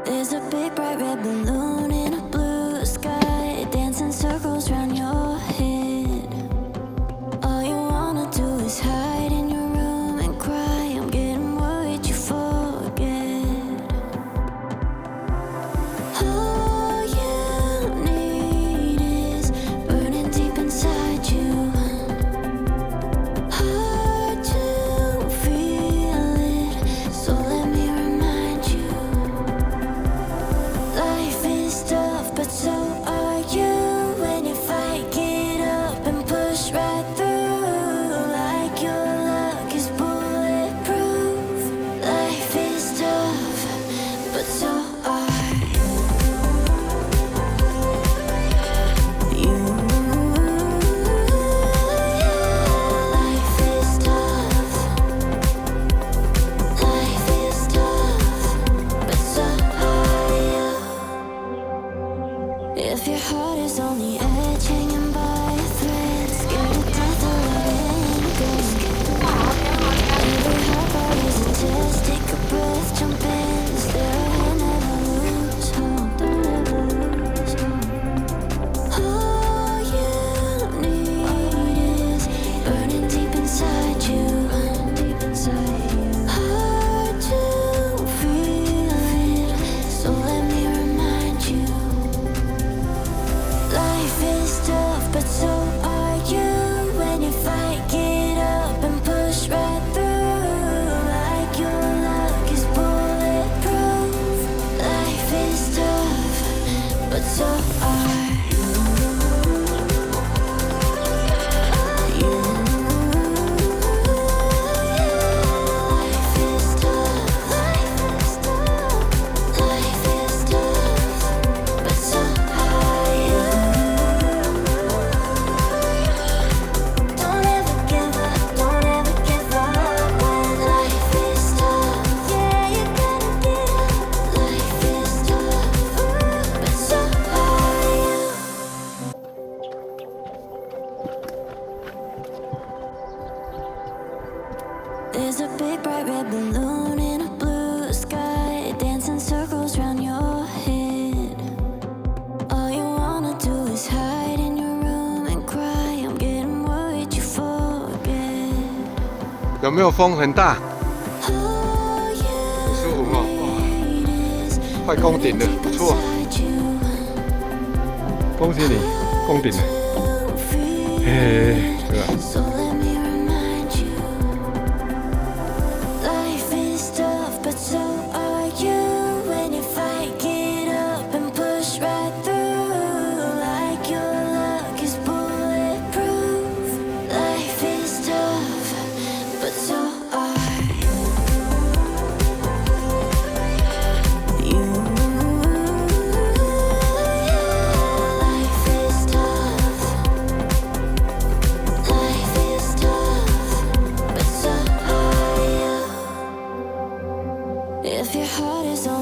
There's a big bright red balloon in a blue sky, dancing circles round your head. All you wanna do is hide in your room and cry. I'm getting worried you forget. All you need is burning deep inside you. Hard to feel it, so let me remind you. Life is tough, but so are you. When you fight, get up and push right through. Like your luck is bulletproof. Life is tough, but so are you. Life is tough. Life is tough, but so are you. If your heart is on the edge, hanging by a thread, scared to death of letting go. Every heartbeat is a test. Take a breath, jump in, stare ahead, never lose hope. Don't ever lose hope. All you need is burning deep inside you. Hard to feel it, so let me remind you. Life is tough, but so are you. When you fight, get up and push right through. Like your luck is bulletproof. Life is tough, but so are you. Life is tough. Life is tough, but so are you. Don't ever give up, don't ever give up. When life is tough, yeah, you gotta get up. Life is tough, but so are you. There's a big bright red balloon in a blue sky, dancing circles round your head. All you wanna do is hide in your room and cry. I'm getting worried you forget. 有没有风很大？ All 很 you 舒服哦， need is 快攻顶了，不错， inside you. 恭喜你，攻顶了， To feel 嘿嘿嘿，对吧？ So let me remind you. Life is tough, but so are you. When you fight, get up and push right through. Like your luck is bulletproof. Life is tough, but so are you. Life is tough. Life is tough, but so are you. If your heart is on